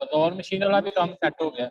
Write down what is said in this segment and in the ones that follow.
तो और मशीन वाला भी काम सेट हो गया।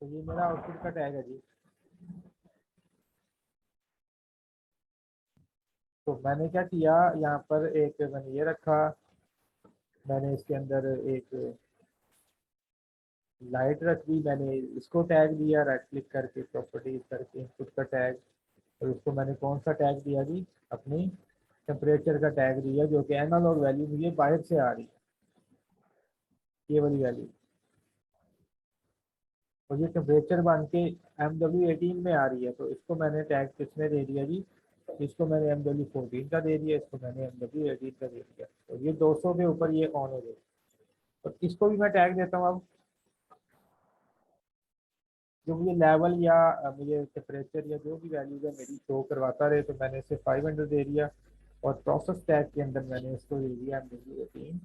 तो ये मेरा आउटपुट का टैग है जी। तो मैंने क्या किया, यहाँ पर एक मैंने ये रखा, मैंने इसके अंदर एक लाइट रख दी, मैंने इसको टैग दिया राइट क्लिक करके प्रॉपर्टीज करके इनपुट का टैग, और उसको मैंने कौन सा टैग दिया जी, अपनी टेम्परेचर का टैग दिया, जो कि एनालॉग वैल्यू मुझे बाहर से आ रही है, ये वाली वैल्यू। और ये टेम्परेचर बन के MW18 में आ रही है, तो इसको मैंने टैग किसमें दे दिया जी, इसको मैंने MW14 का दे दिया, इसको मैंने MW18 का दे दिया, तो ये 200 के ऊपर ये ऑन हो गया। और इसको भी मैं टैग देता हूँ अब, जो मुझे लेवल या मुझे टेम्परेचर या जो भी वैल्यूज है मेरी शो करवाता रहे, तो मैंने इसे 500 दे दिया। और प्रोसेस टैग के अंदर मैंने इसको दे दिया MW18,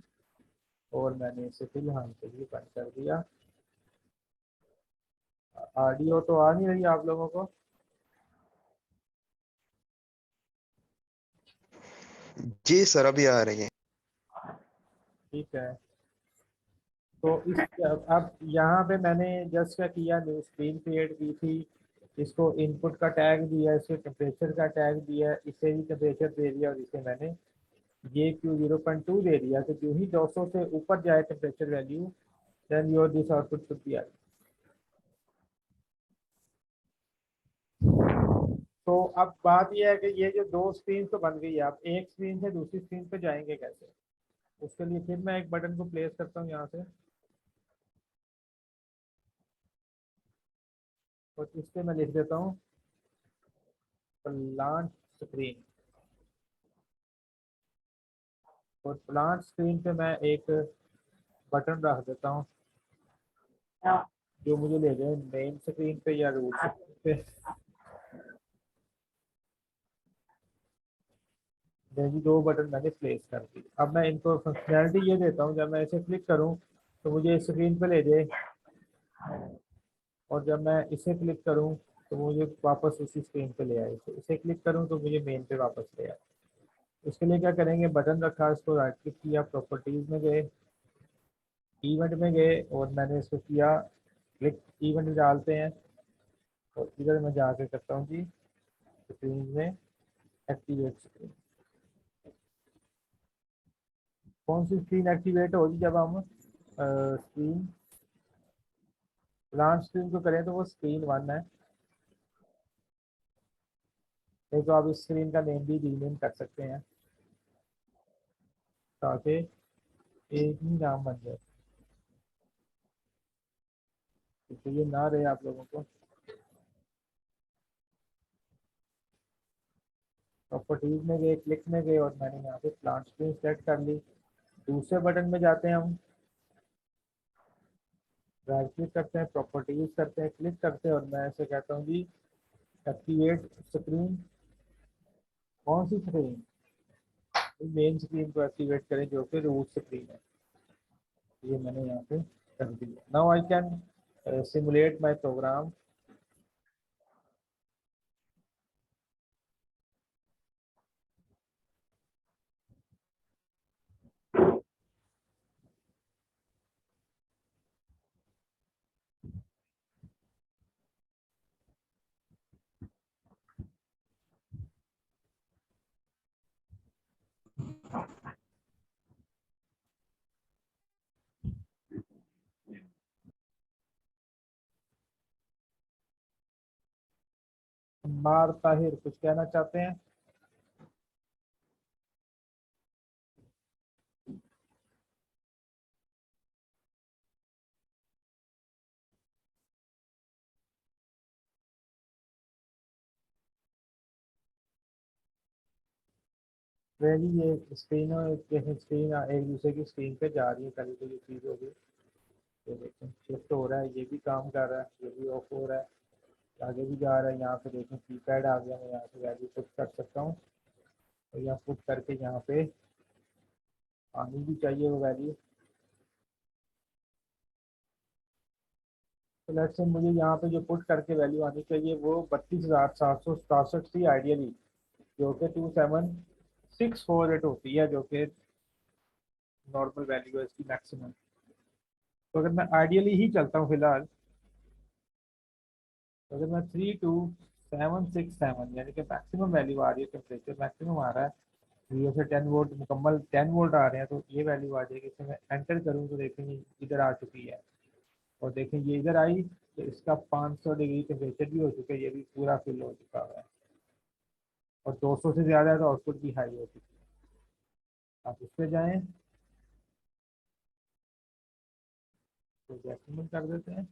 और मैंने इसे फिलहाल के लिए बंद कर दिया। ऑडियो तो आ नहीं रही आप लोगों को? जी सर, अभी आ रही है। ठीक है। तो इस अब यहाँ पे मैंने जस्ट क्या किया, न्यू स्क्रीन क्रिएट की थी, इसको इनपुट का टैग दिया, इसे टेम्परेचर का टैग दिया, इसे भी टेम्परेचर दे दिया, और इसे मैंने ये Q0.2 दे दिया। तो जो ही 200 से ऊपर जाए temperature value, then your this output should be. तो अब बात यह है कि ये जो दो स्क्रीन तो बन गई है, आप एक स्क्रीन से दूसरी स्क्रीन पे जाएंगे कैसे? उसके लिए फिर मैं एक बटन को प्लेस करता हूँ यहाँ से, और इस पे मैं लिख देता हूँ प्लांट स्क्रीन। और प्लांट स्क्रीन पे मैं एक बटन रख देता हूँ जो मुझे ले जाए मेन स्क्रीन पे या रूट स्क्रीन पे। जी दो बटन मैंने प्लेस कर दी। अब मैं इनको फंक्शनैलिटी ये देता हूँ, जब मैं इसे क्लिक करूँ तो मुझे इस स्क्रीन पे ले जाए, और जब मैं इसे क्लिक करूँ तो मुझे वापस उसी स्क्रीन पे ले आए, तो इसे क्लिक करूँ तो मुझे मेन पे वापस ले आए। इसके लिए क्या करेंगे, बटन रखा, इसको राइट क्लिक किया, प्रॉपर्टीज में गए, इवेंट में गए, और मैंने इसको किया क्लिक, इवेंट डालते हैं, और इधर मैं जाके करता हूँ जी स्क्रीन में एक्टिवेट स्क्रीन। कौन सी स्क्रीन एक्टिवेट होगी, जब हम स्क्रीन प्लांट स्क्रीन को करें तो वो स्क्रीन 1 है। नहीं तो आप इस स्क्रीन का नेम भी रीनेम कर सकते हैं ताकि एक ही नाम बन जाए, तो ये ना रहे आप लोगों को। प्रॉपर्टीज में गए, क्लिक में गए, और मैंने यहाँ पे प्लांट स्क्रीन सेलेक्ट कर ली। दूसरे बटन में जाते हैं हम, राइट क्लिक करते हैं, प्रॉपर्टीज करते हैं, क्लिक करते हैं, और मैं ऐसे कहता हूँ जी एक्टिवेट स्क्रीन। कौन सी स्क्रीन? मेन स्क्रीन को एक्टिवेट करें जो कि रूट स्क्रीन है। ये मैंने यहाँ पे कर दिया। Now I can simulate my program. Ammar Tahir कुछ कहना चाहते हैं? वेरी ये स्क्रीन स्क्रीन एक दूसरे की स्क्रीन पे जा रही है, कभी कोई चीज़ होगी। ये देखें शिफ्ट हो रहा है, ये भी काम कर रहा है, ये भी ऑफ हो रहा है, आगे भी जा रहा है। यहाँ पे देखें कीपैड आ गया, मैं यहाँ से वैल्यू पुट कर सकता हूँ, और यहाँ पुट करके यहाँ पे आनी भी चाहिए वो वैल्यू। तो लेट्स से मुझे यहाँ पे जो पुट करके वैल्यू आनी चाहिए वो 32,767 थी आइडियली, जो कि 27,648 होती है, जो कि नॉर्मल वैल्यू है इसकी मैक्सिमम। तो अगर मैं आइडियली ही चलता हूँ फिलहाल, तो अगर मैं 32767 यानी कि मैक्सिमम वैल्यू आ रही है, टेम्परेचर मैक्सिमम आ रहा है, 0 से 10 वोल्ट मुकम्मल 10 वोल्ट आ रहे हैं, तो ये वैल्यू आ जाएगी। इसे मैं एंटर करूँ तो देखेंगे इधर आ चुकी है, और देखें ये इधर आई तो इसका 500 डिग्री टेम्परेचर भी हो चुका है, ये भी पूरा फिल हो चुका है, और 200 से ज़्यादा है तो आउटपुट भी हाई हो चुकी है। आप इस पे जाएँ तो डेसिमल कर देते हैं,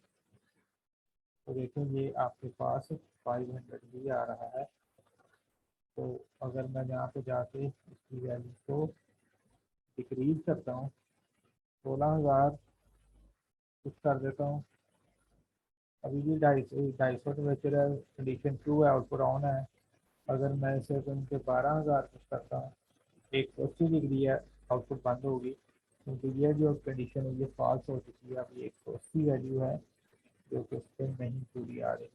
तो देखें ये आपके पास 500 भी आ रहा है। तो अगर मैं यहाँ पे जाके इसकी वैल्यू को डिक्रीज करता हूँ, 16,000 कुछ कर देता हूँ, अभी भी 250 टेम्परेचर है, कंडीशन ट्रू है, आउटपुट ऑन है। अगर मैं इसे उनके 12,000 कुछ करता हूँ, 180 डिग्री है, आउटपुट बंद होगी, क्योंकि ये जो कंडीशन है ये फॉल्स हो चुकी है। अब ये 180 वैल्यू है जो कि इस पर नहीं पूरी आ रही।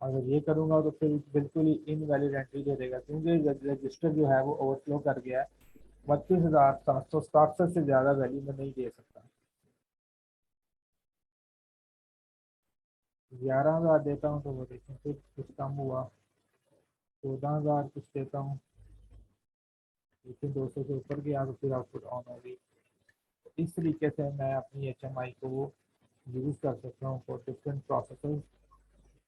अगर ये करूँगा तो फिर बिल्कुल ही इनवैलिड एंट्री दे देगा, क्योंकि रजिस्टर जो है वो ओवरफ्लो कर गया है। 32,767 से ज़्यादा वैल्यू मैं नहीं दे सकता। 11,000 देता हूँ तो वो देखें फिर कुछ कम हुआ, 14,000 कुछ देता हूँ, लेकिन 200 से ऊपर गया तो फिर आउटपुट ऑन हो गई। इस तरीके से मैं अपनी HMI को यूज़ कर सकता हूँ फॉर डिफरेंट प्रोसेस पे।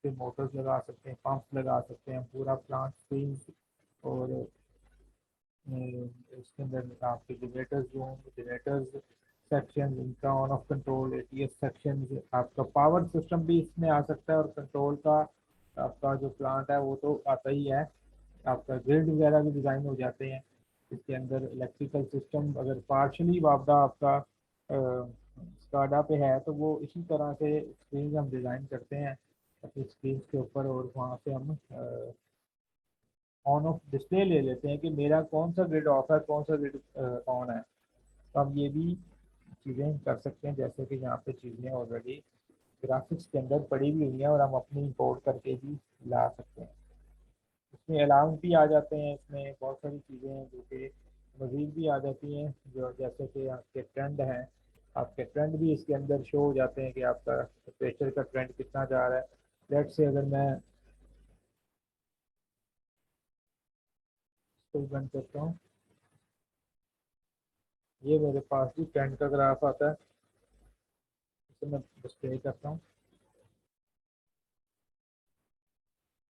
मोटर्स लगा सकते हैं, पंप्स लगा सकते हैं, पूरा प्लांट स्क्रीन, और इसके अंदर आपके जनरेटर्स जो होंगे, जनरेटर्स सेक्शन, इनका on off control, ATS section, आपका पावर सिस्टम भी इसमें आ सकता है, और कंट्रोल का आपका जो प्लांट है वो तो आता ही है। आपका ग्रिड वगैरह भी डिज़ाइन हो जाते हैं इसके अंदर। इलेक्ट्रिकल सिस्टम अगर पार्शली वापदा आपका स्काडा पे है तो वो इसी तरह से स्क्रीन हम डिज़ाइन करते हैं अपनी स्क्रीन के ऊपर, और वहाँ से हम ऑन ऑफ डिस्प्ले ले लेते हैं कि मेरा कौन सा ग्रिड ऑफ है, कौन सा ग्रिड ऑन है। तो हम ये भी चीज़ें कर सकते हैं, जैसे कि यहाँ पे चीज़ें ऑलरेडी ग्राफिक्स के अंदर पड़ी हुई हुई हैं और हम अपनी इंपोर्ट करके भी ला सकते हैं। इसमें अलाउंस भी आ जाते हैं, इसमें बहुत सारी चीज़ें हैं जो कि मज़ीद भी आ जाती हैं, जो जैसे कि आपके ट्रेंड हैं, आपके ट्रेंड भी इसके अंदर शो हो जाते हैं कि आपका टेम्परेचर का ट्रेंड कितना जा रहा है। लेट से अगर मैं इसको बंद करता हूँ, ये मेरे पास भी ट्रेंड का ग्राफ आता है, इसे मैं डिस्प्ले करता हूँ।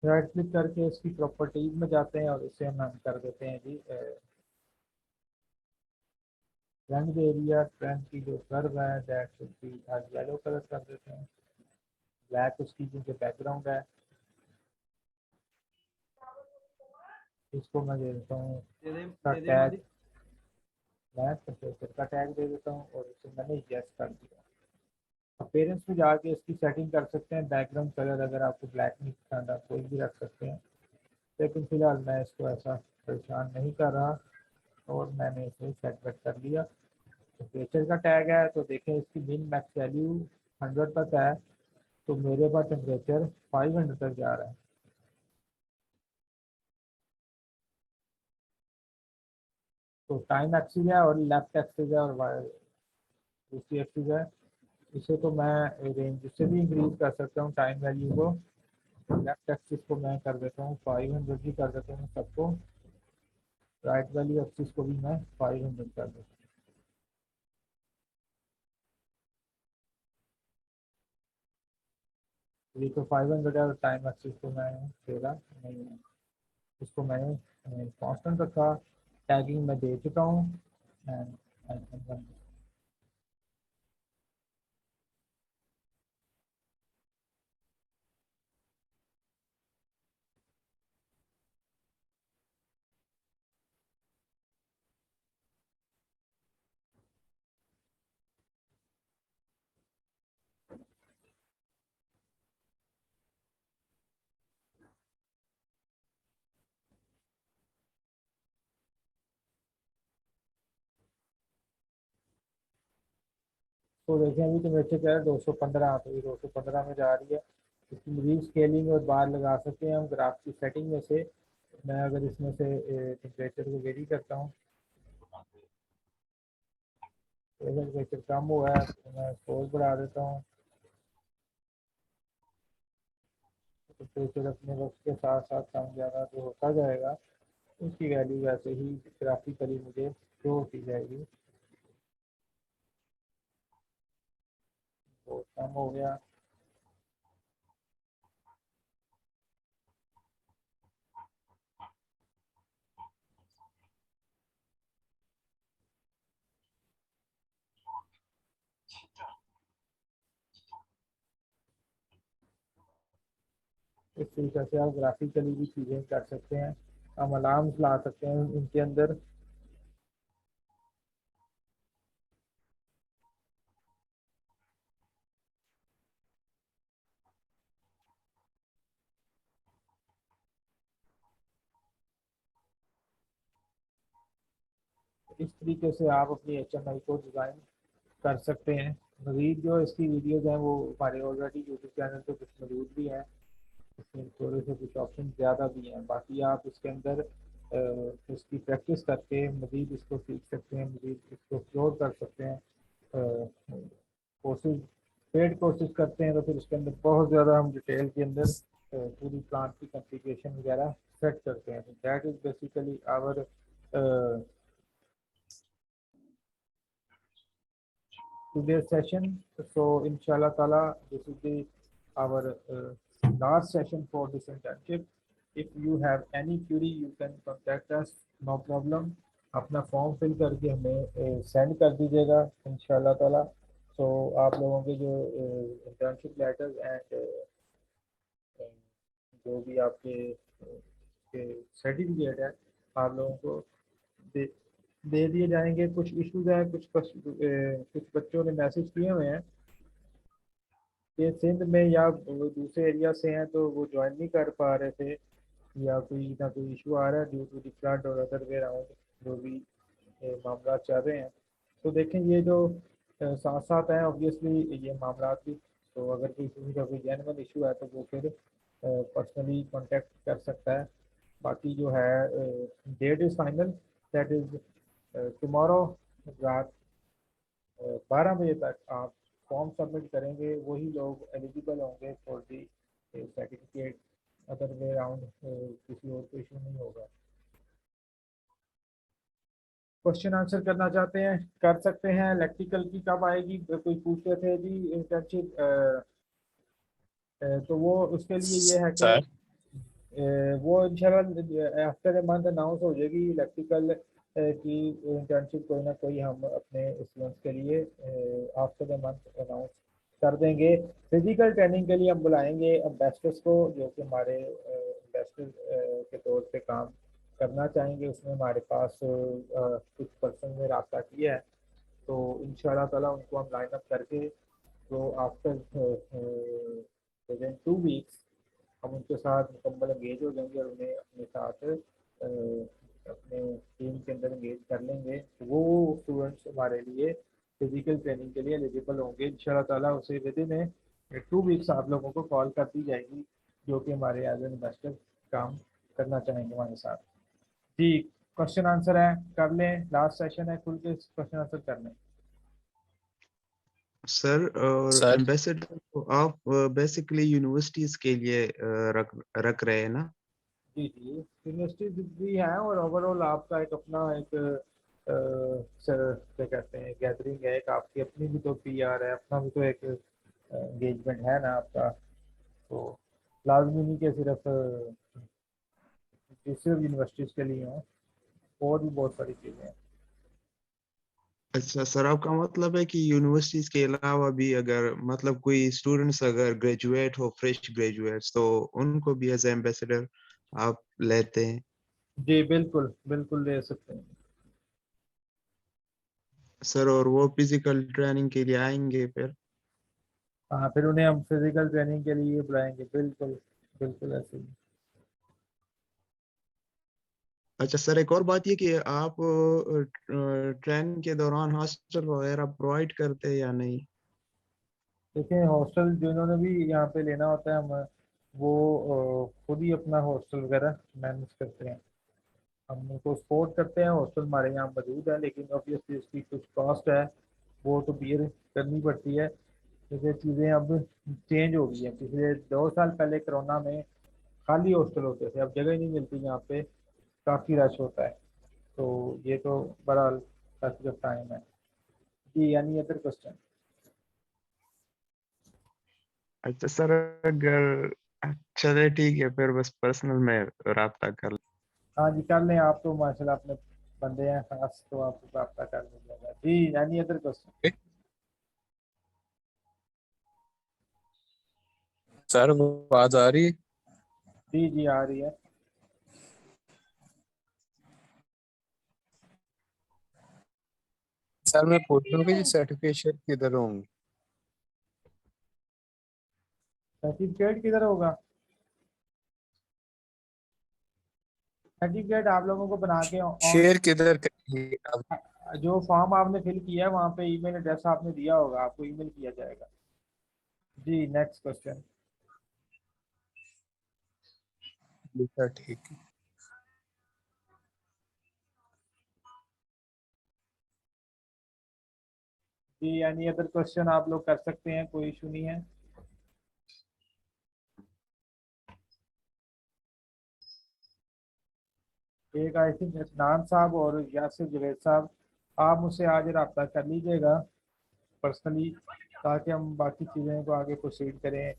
राइट क्लिक करके इसकी प्रॉपर्टीज में जाते हैं और इसे हम कर देते हैं जी ट्रेंड एरिया, ट्रेंड की जो कर्व है that should be yellow colour कर देते हैं। ब्लैक उसकी जो बैकग्राउंड है, इसको मैं दे देता हूँ इसका टैग, मैं टेम्परेचर का टैग दे देता हूँ, और इसे मैंने यस कर दिया। अपेरेंस में जाके इसकी सेटिंग कर सकते हैं, बैकग्राउंड कलर अगर आपको ब्लैक नहीं पसंद आप कोई भी रख सकते हैं, लेकिन फिलहाल मैं इसको ऐसा परेशान नहीं कर रहा, और मैंने इसे सेट बैक कर लिया। टेम्परेचर का टैग है तो देखें इसकी मिन मैक्स वैल्यू 100 तक है, तो मेरे पास टेम्परेचर 500 तक जा रहा है। तो टाइम एक्सिस है और लेफ्ट एक्सिस है और दूसरी एक्सिस है, इसे तो मैं रेंज से भी इंक्रीज कर सकता हूँ टाइम वैल्यू को। लेफ्ट एक्सिस को मैं कर देता हूँ 500 भी कर देता हूँ सबको, राइट वैल्यू एक्सिस को भी मैं 500 कर देता हूँ। ये तो 500 है और टाइम एक्सिस को मैं तेरा नहीं है, इसको मैंने कांस्टेंट रखा, टैगिंग मैं दे चुका हूँ एंड तो देखें अभी टेम्परेचर क्या है 215, तो ये 215 में जा रही है। इसकी मजीद स्केलिंग और बार लगा सकते हैं हम ग्राफ की सेटिंग में से। मैं अगर इसमें से टेम्परेचर को वेरी करता हूँ, प्रेशर प्रेशर कम हुआ है तो मैं स्कोर बढ़ा देता हूँ। तो प्रेशर अपने वक्त के साथ साथ कम ज़्यादा जो होता जाएगा उसकी वैल्यू वैसे ही ग्राफिकली मुझे शो होती जाएगी। बहुत कम हो गया। इस तरीके से आप ग्राफिकली भी चीज़ें कर सकते हैं। हम अलार्म्स ला सकते हैं इनके अंदर। इस तरीके से आप अपनी HMI को डिज़ाइन कर सकते हैं। मज़ीद जो इसकी वीडियोज़ हैं वो हमारे ऑलरेडी यूट्यूब चैनल पे कुछ मौजूद भी हैं। इसमें थोड़े से कुछ ऑप्शन ज़्यादा भी हैं। बाकी आप इसके अंदर इसकी प्रैक्टिस करके मज़ीद इसको सीख सकते हैं, मज़ीद इसको एक्सप्लोर कर सकते हैं। कोर्सेज पेड कोर्सेज करते हैं तो फिर उसके अंदर बहुत ज़्यादा हम डिटेल के अंदर पूरी प्लांट की कॉन्फ़िगरेशन वगैरह सेट करते हैं। That is basically our today's session. So inshallah taala this is the our last session for this internship. If you have any query you can contact us, no problem. अपना form fill करके हमें send कर दीजिएगा इंशाल्लाह ताला। तो आप लोगों के जो इंटर्नशिप लेटर्स एंड जो भी आपके सर्टिफिकेट है आप लोगों को दे दे दिए जाएंगे। कुछ इश्यूज हैं, कुछ बच्चों ने मैसेज किए हुए हैं कि सिंध में या वो दूसरे एरिया से हैं तो वो ज्वाइन नहीं कर पा रहे थे या कोई ना कोई इशू आ रहा है ड्यू टू द फ्लड और अदर वे अराउंड जो भी मामला चल रहे हैं। तो देखें ये जो साथ साथ हैं ऑब्वियसली ये मामला भी। तो अगर कोई किसी का कोई जेन्युइन इशू है तो वो फिर पर्सनली कांटेक्ट कर सकता है। बाकी जो है that is final, that is tomorrow रात 12 बजे तक आप फॉर्म सबमिट करेंगे वही लोग एलिजिबल होंगे for the certificate. Other way around किसी और को इशू नहीं होगा। क्वेश्चन आंसर करना चाहते हैं कर सकते हैं। इलेक्ट्रिकल की कब आएगी कोई पूछ रहे थे जी इंटर्नशिप। तो वो उसके लिए ये है कि सर वो इंशाल्लाह आफ्टर ए मंथ अनाउंस हो जाएगी इलेक्ट्रिकल की इंटर्नशिप। कोई ना कोई हम अपने स्टूडेंट्स के लिए आफ्टर ए मंथ अनाउंस कर देंगे। फिजिकल ट्रेनिंग के लिए हम बुलाएंगे एम्बेसडर्स को जो कि हमारे एम्बेसडर के तौर पे काम करना चाहेंगे। उसमें हमारे पास कुछ पर्सन ने रब्ता किया है तो इंशाल्लाह ताला उनको हम लाइन अप करके तो आफ्टर विद इन 2 वीक्स हम उनके साथ मुकम्मल एंगेज हो जाएंगे और उन्हें अपने साथ अपने टीम के अंदर एंगेज कर लेंगे। तो वो स्टूडेंट्स हमारे लिए फिजिकल ट्रेनिंग के लिए एलिजिबल होंगे इंशाल्लाह ताला। उसे विद इन 2 वीक्स आप लोगों को कॉल कर दी जाएगी जो कि हमारे एज एन इन्वेस्टर काम करना चाहेंगे हमारे साथ। जी क्वेश्चन आंसर है कर लें, लास्ट सेशन है, खुल के क्वेश्चन आंसर कर लें। सर और सर एम्बेसडर को आप बेसिकली यूनिवर्सिटीज के लिए रख रख रहे हैं ना? जी जी यूनिवर्सिटी भी है और ओवरऑल आपका एक अपना एक क्या कहते हैं गैदरिंग है। एक आपकी अपनी भी तो PR है, अपना भी तो एक एंगेजमेंट है ना आपका। तो लाजमी नहीं कि सिर्फ सिर्फ यूनिवर्सिटीज़ के लिए हो, और भी बहुत सारी चीज़ें हैं। अच्छा सर, आपका मतलब है कि यूनिवर्सिटीज के अलावा भी अगर मतलब कोई स्टूडेंट्स अगर ग्रेजुएट हो, फ्रेश ग्रेजुएट्स, तो उनको भी एज एम्बेसडर आप लेते हैं? जी बिल्कुल बिल्कुल ले सकते हैं। सर और वो फिजिकल ट्रेनिंग के लिए आएंगे फिर? हाँ फिर उन्हें हम फिजिकल ट्रेनिंग के लिए बुलाएंगे। बिल्कुल बिल्कुल ऐसे ही। अच्छा सर, एक और बात ये कि आप ट्रेनिंग के दौरान हॉस्टल वगैरह प्रोवाइड करते हैं या नहीं? देखिए हॉस्टल जिन्होंने भी यहाँ पे लेना होता है हम वो खुद ही अपना हॉस्टल वगैरह मैनेज करते हैं। हम उनको सपोर्ट करते हैं, हॉस्टल हमारे यहाँ मौजूद है लेकिन ऑब्वियसली इसकी कुछ कॉस्ट है। वो तो बियर करनी पड़ती है, क्योंकि चीज़ें अब चेंज हो गई हैं। पिछले 2 साल पहले कोरोना में खाली हॉस्टल होते थे, अब जगह ही नहीं मिलती, यहाँ पे काफ़ी रश होता है। तो ये तो बहरहाल पैसेज ऑफ टाइम है जी। यानी अदर क्वेश्चन? अच्छा सर, अगर चले ठीक है, फिर बस पर्सनल में राब्ता कर। हाँ जी कर लें, आप तो माशाल्लाह अपने बंदे हैं खास, तो आपको रब्ता कर लीजिएगा जी। यानी अदर क्वेश्चन? सर वो आवाज आ रही है? जी जी आ रही है। सर मैं पूछ रहा हूँ कि ये सर्टिफिकेशन किधर होंगे? सर्टिफिकेट किधर होगा? सर्टिफिकेट आप लोगों को बना के शेयर किधर करेंगे अब? जो फॉर्म आपने फिल किया है वहाँ पे ईमेल एड्रेस आपने दिया होगा, आपको ईमेल किया जाएगा जी। Next question? सर ठीक है। जी यानी अदर क्वेश्चन आप लोग कर सकते हैं, कोई इशू नहीं है। एक आई थिंक इतनान साहब और यासिर जुवैद साहब, आप मुझसे आज रब्ता कर लीजिएगा पर्सनली, ताकि हम बाकी चीज़ें को आगे प्रोसीड करें।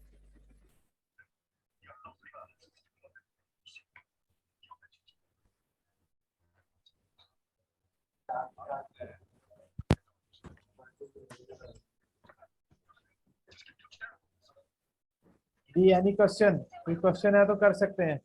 जी एनी क्वेश्चन? कोई क्वेश्चन है तो कर सकते हैं।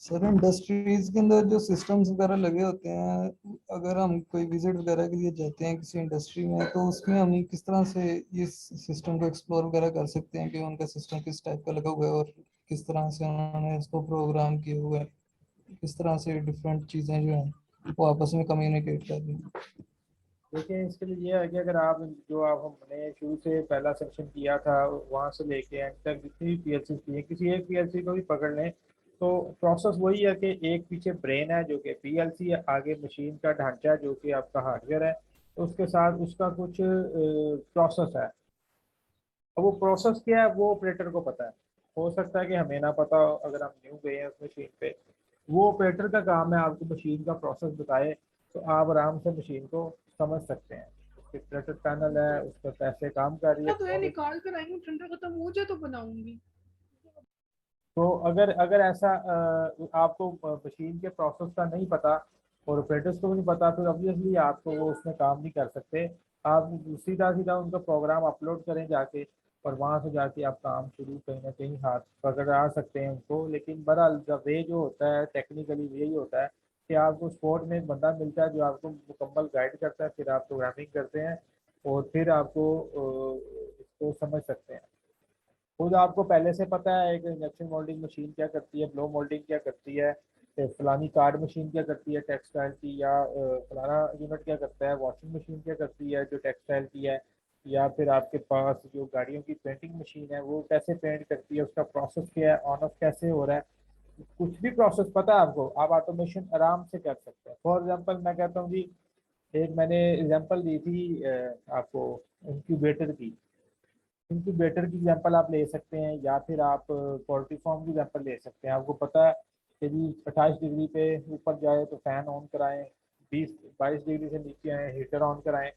सर इंडस्ट्रीज के अंदर जो सिस्टम्स वगैरह लगे होते हैं, अगर हम कोई विजिट वगैरह के लिए जाते हैं किसी इंडस्ट्री में, तो उसमें हम किस तरह से इस सिस्टम को एक्सप्लोर वगैरह कर सकते हैं कि उनका सिस्टम किस टाइप का लगा हुआ है और किस तरह से उन्होंने इसको प्रोग्राम किया हुआ है, किस तरह से डिफरेंट चीज़ें जो हैं वो आपस में कम्युनिकेट कर रही हैं। देखिए इसके लिए ये है कि अगर आप जो आप हमने शुरू से पहला सेक्शन किया था वहाँ से लेके एंड तक जितनी भी पीएलसी की है, किसी एक पीएलसी को भी पकड़ लें तो प्रोसेस वही है कि एक पीछे ब्रेन है जो कि पीएलसी है, आगे मशीन का ढांचा जो कि आपका हार्डवेयर है, तो उसके साथ उसका कुछ प्रोसेस है। अब वो प्रोसेस क्या है वो ऑपरेटर को पता है, हो सकता है कि हमें ना पता हो अगर हम न्यू गए हैं उस मशीन पे। वो ऑपरेटर का काम है आपको मशीन का प्रोसेस बताए, तो आप आराम से मशीन को समझ सकते हैं। उसके प्रेशर पैनल है, उस पर कैसे काम कर रही है। तो ये निकाल कर आएंगे, ठंडा खत्म हो जाए तो बनाऊंगी। तो अगर अगर ऐसा आपको मशीन के प्रोसेस का नहीं पता और ऑपरेटर्स को भी नहीं पता, फिर ऑब्वियसली आपको वो उसमें काम नहीं कर सकते। आप सीधा सीधा उनका प्रोग्राम अपलोड करें जाके, और वहाँ से जाके आप काम शुरू कहीं ना कहीं हाथ पकड़ आ सकते हैं उनको। लेकिन बहरहाल वे जो होता है टेक्निकली यही होता है कि आपको स्पोर्ट में एक बंदा मिलता है जो आपको मुकम्मल गाइड करता है, फिर आप प्रोग्रामिंग करते हैं और फिर आपको इसको समझ सकते हैं। खुद आपको पहले से पता है एक इंजेक्शन मोल्डिंग मशीन क्या करती है, ब्लो मोल्डिंग क्या करती है, फिर फलानी कार्ड मशीन क्या करती है टेक्सटाइल की, या फलाना यूनिट क्या करता है, वॉशिंग मशीन क्या करती है जो टेक्सटाइल की है, या फिर आपके पास जो गाड़ियों की पेंटिंग मशीन है वो कैसे पेंट करती है, उसका प्रोसेस क्या है, ऑन ऑफ कैसे हो रहा है। कुछ भी प्रोसेस पता है आपको, आप ऑटोमेशन आराम से कर सकते हैं। फॉर एग्जांपल मैं कहता हूँ जी, एक मैंने एग्जांपल दी थी आपको इंक्यूबेटर की। इंक्यूबेटर की एग्जांपल आप ले सकते हैं, या फिर आप पोल्ट्री फार्म की एग्जांपल ले सकते हैं। आपको पता है कि जी 28 डिग्री पे ऊपर जाए तो फैन ऑन कराएं, 20-22 डिग्री से नीचे आए हीटर ऑन कराएं।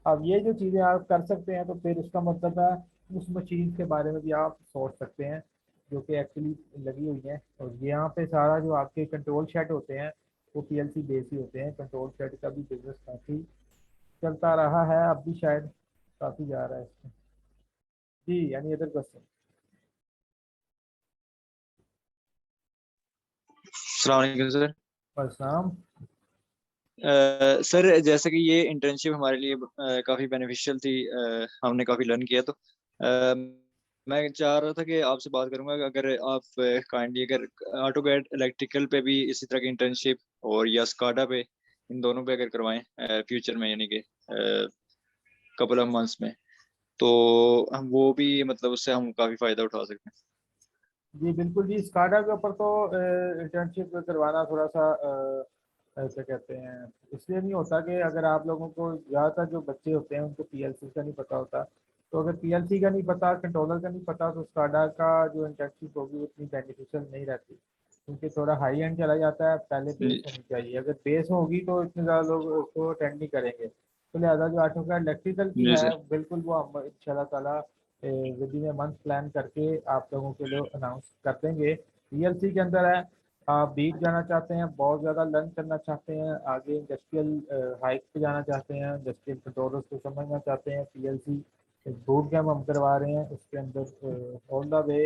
अब ये जो चीज़ें आप कर सकते हैं तो फिर उसका मतलब है उस मशीन के बारे में भी आप सोच सकते हैं जो कि एक्चुअली लगी हुई हैं। और यहाँ पे सारा जो आपके कंट्रोल शेड होते हैं वो पीएलसी बेस ही होते हैं। कंट्रोल शेड का भी बिजनेस काफ़ी चलता रहा है, अब भी शायद काफ़ी जा रहा है इसमें जी। यानी अदर क्वेश्चन? अस्सलाम वालेकुम सर। परसराम? सर जैसे कि ये इंटर्नशिप हमारे लिए काफ़ी बेनिफिशियल थी, हमने काफ़ी लर्न किया। तो मैं चाह रहा था कि आपसे बात करूंगा कि अगर आप काइंडली अगर ऑटोकैड इलेक्ट्रिकल पे भी इसी तरह की इंटर्नशिप और या स्काडा पे, इन दोनों पे अगर करवाएं फ्यूचर में, यानी कि कपल ऑफ मंथ्स में, तो हम वो भी मतलब उससे हम काफ़ी फ़ायदा उठा सकते हैं। जी बिल्कुल जी। स्काडा के ऊपर तो इंटर्नशिप करवाना थोड़ा सा ऐसे कहते हैं, इसलिए नहीं होता कि अगर आप लोगों को ज़्यादातर जो बच्चे होते हैं उनको पीएलसी का नहीं पता होता, तो अगर पीएलसी का नहीं पता, कंट्रोलर का नहीं पता, तो स्काडा का जो इंटर्नशिप होगी वो इतनी बेनिफिशियल नहीं रहती, क्योंकि थोड़ा हाई एंड चला जाता है। पहले बेस होनी चाहिए, अगर बेस होगी तो इतने ज़्यादा लोग उसको अटेंड नहीं करेंगे। तो लिहाजा जो ऑटोकैड इलेक्ट्रिकल की जी है सर। बिल्कुल वो हम इंशाल्लाह ताला with in a month plan करके आप लोगों के लिए अनाउंस कर देंगे। पीएलसी के अंदर है, आप डीप जाना चाहते हैं, बहुत ज़्यादा लर्न करना चाहते हैं, आगे इंडस्ट्रियल हाइक पे जाना चाहते हैं, इंडस्ट्रियल कंट्रोलर्स को समझना चाहते हैं, पीएलसी एक बूट कैम्प हम करवा रहे हैं, उसके अंदर ऑल द वे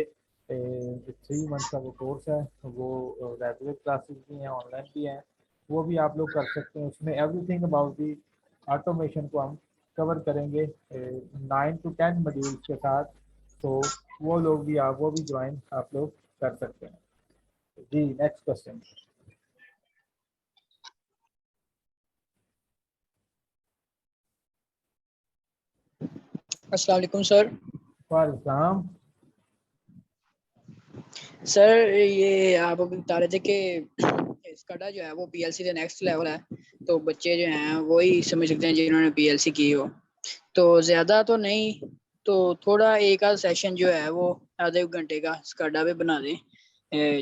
3 मंथ का वो कोर्स है, वो रेगुलर क्लासेस भी हैं, ऑनलाइन भी हैं, वो भी आप लोग कर सकते हैं। उसमें एवरीथिंग अबाउट दी ऑटोमेशन को हम कवर करेंगे 9 to 10 मॉड्यूल्स के साथ। तो वो लोग भी वो भी ज्वाइन आप लोग कर सकते हैं। जी नेक्स्ट क्वेश्चन। अस्सलाम वालेकुम सर। वालेकुम। सर ये आप अभी बता रहे थे कि स्काडा जो है वो पीएलसी से नेक्स्ट लेवल है, तो बच्चे जो हैं वही समझ सकते हैं जिन्होंने पीएलसी की हो, तो ज़्यादा तो नहीं, तो थोड़ा एक आध सेशन जो है वो आधे घंटे का स्काडा पे बना दें।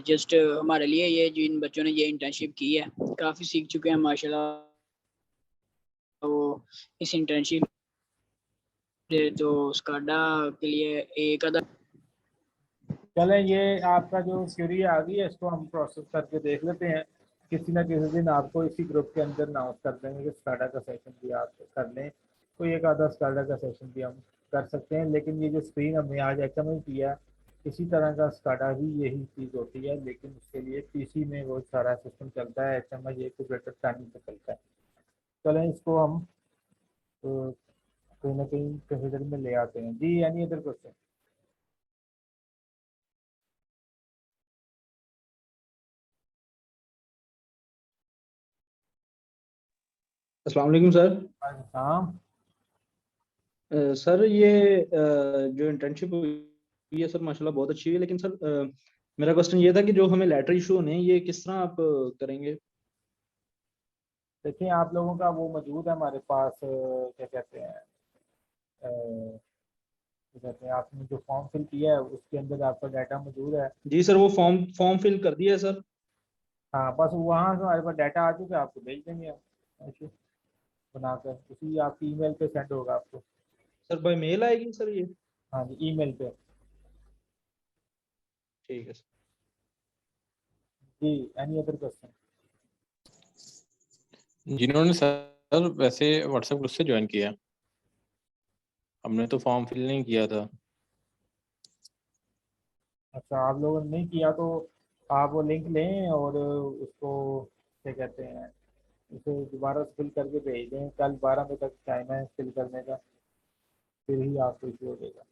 जस्ट हमारे लिए, ये जिन बच्चों ने ये इंटर्नशिप की है काफ़ी सीख चुके हैं माशाल्लाह, वो इस इंटर्नशिप तो स्काडा के लिए एक आधा। चलें, ये आपका जो क्यूरी आ गई है इसको हम प्रोसेस करके देख लेते हैं। किसी ना किसी दिन आपको इसी ग्रुप के अंदर अनाउंस कर देंगे कि स्काडा का सेशन भी आप कर लें, तो एक आधा स्काडा का सेशन भी हम कर सकते हैं। लेकिन ये जो स्क्रीन हमने आज एक्सएमएल किया, इसी तरह का स्काडा ही यही चीज़ होती है, लेकिन उसके लिए पीसी में वो सारा सिस्टम चलता है, एक्सएमएल ये ग्रेटर टाइमिंग पे चलता है। चलें, इसको हम कहीं ना कहीं कंसिडर में ले आते हैं। जी एनी अदर क्वेश्चन? अस्सलाम वालेकुम सर। हाँ सर ये जो इंटर्नशिप हुई है सर माशाल्लाह बहुत अच्छी हुई है, लेकिन सर मेरा क्वेश्चन ये था कि जो हमें लेटर इशू होने हैं ये किस तरह आप करेंगे? देखिए, आप लोगों का वो मौजूद है हमारे पास, क्या कहते हैं, क्या कहते हैं, आपने जो फॉर्म फिल किया है उसके अंदर आपका डाटा मौजूद है। जी सर, वो फॉर्म फिल कर दिया है सर। हाँ, बस वहाँ से हमारे पास डाटा आ चुका है, आपको भेज देंगे हम ऐसे बनाकर, उसी आपकी ईमेल पे सेंड होगा आपको। सर बाय मेल आएगी सर ये? हाँ जी, ईमेल पे। ठीक है सर। जी एनी अदर क्वेश्चन? जिन्होंने सर वैसे व्हाट्सएप ग्रुप से ज्वाइन किया, हमने तो फॉर्म फिल नहीं किया था। अच्छा, आप लोगों ने नहीं किया तो आप वो लिंक लें और उसको क्या कहते हैं, उसे दोबारा फिल करके भेज दें। कल 12 बजे तक टाइम है फिल करने का, फिर ही आपको इशू हो जाएगा।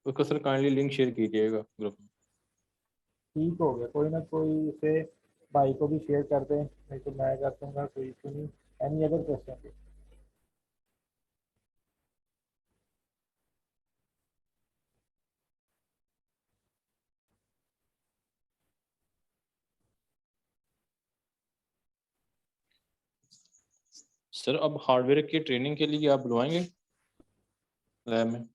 उसको सर काइंडली लिंक शेयर कीजिएगा ग्रुप में। ठीक हो गया, कोई ना कोई उसे भाई को भी शेयर कर दें, नहीं तो मैं कर दूंगा, कोई इशू नहीं। Any other question? सर अब हार्डवेयर की ट्रेनिंग के लिए आप बुलवाएंगे लैब में?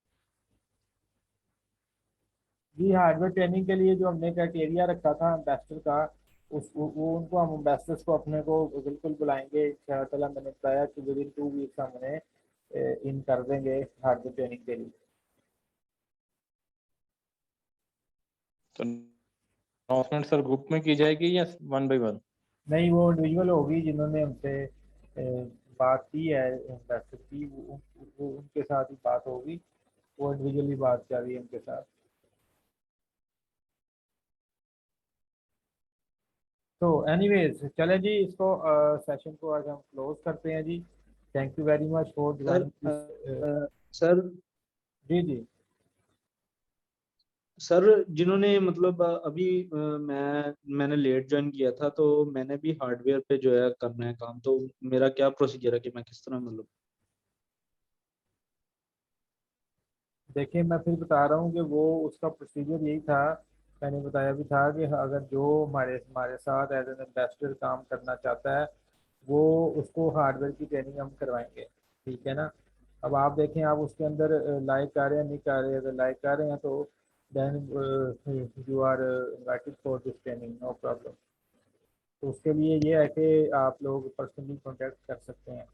जी, हार्डवेयर ट्रेनिंग के लिए जो हमने क्राइटेरिया रखा था एम्बेसडर का, वो उनको हम एम्बेसडर्स को अपने को बिल्कुल बुलाएंगे इंशाअल्लाह। मैंने बताया कि विद इन 2 वीक्स हम उन्हें इन कर देंगे हार्डवेयर ट्रेनिंग के लिए। तो अनाउंसमेंट सर ग्रुप में की जाएगी या 1 by 1? नहीं, वो इंडिविजुअल होगी जिन्होंने हमसे बात की है एम्बेसडर की, वो उनके साथ ही बात होगी, वो इंडिविजुअली बात कर रही है उनके साथ। तो एनीवेज चले जी, इसको सेशन को आज हम क्लोज करते हैं जी। Thank you very much for sir joining this. Sir जी जी। सर जिन्होंने मतलब अभी मैंने लेट ज्वाइन किया था, तो मैंने भी हार्डवेयर पे जो है करना है काम, तो मेरा क्या प्रोसीजर है कि मैं किस तरह मतलब? देखिए, मैं फिर बता रहा हूँ कि वो उसका प्रोसीजर यही था मैंने बताया भी था कि अगर जो हमारे हमारे साथ एज एन इन्वेस्टर काम करना चाहता है वो उसको हार्डवेयर की ट्रेनिंग हम करवाएंगे, ठीक है ना। अब आप देखें आप उसके अंदर लाइक कर रहे हैं नहीं कर रहे, अगर लाइक कर रहे हैं तो then you are invited for this training, no problem. तो उसके लिए ये है कि आप लोग पर्सनली कॉन्टेक्ट कर सकते हैं।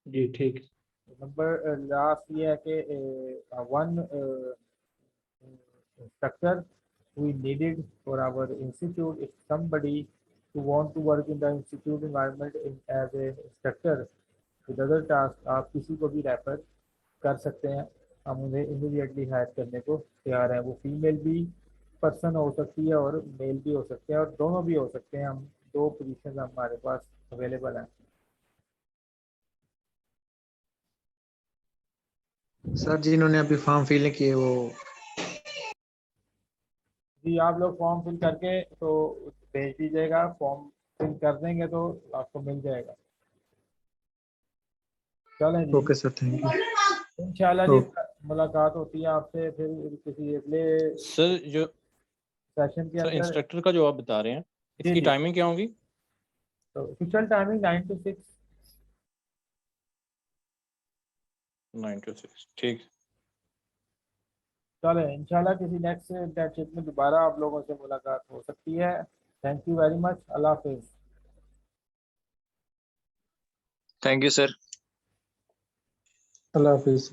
जी ठीक है। नंबर लास्ट ये है कि one instructor we needed for our institute if somebody who want to work in the institute environment as a instructor with other tasks, आप किसी को भी रेफर कर सकते हैं, हम उन्हें इमीडिएटली हायर करने को तैयार हैं। वो फीमेल भी पर्सन हो सकती है और मेल भी हो सकते हैं और दोनों भी हो सकते हैं, हम 2 पोजीशन हमारे पास अवेलेबल हैं। सर जिन्होंने अभी फॉर्म फिल किए वो जी आप लोग फॉर्म फिल करके तो भेज दीजिएगा, फॉर्म फिल कर देंगे तो आपको मिल जाएगा। चलें जी, ओके सर, थैंक यू। इंशाल्लाह जी मुलाकात होती है आपसे फिर किसी अगले सर जो सेशन के सर अंदर। इंस्ट्रक्टर का जो आप बता रहे हैं जी इसकी जी, टाइमिंग क्या होगी? तो ऑफिशियल टाइमिंग 9 to 6। 9 to 6, ठीक। चलें इंशाल्लाह किसी नेक्स्ट इंटर्नशिप में दोबारा आप लोगों से मुलाकात हो सकती है। थैंक यू वेरी मच, अल्लाह हाफिज़। Thank you sir. Allah Hafiz.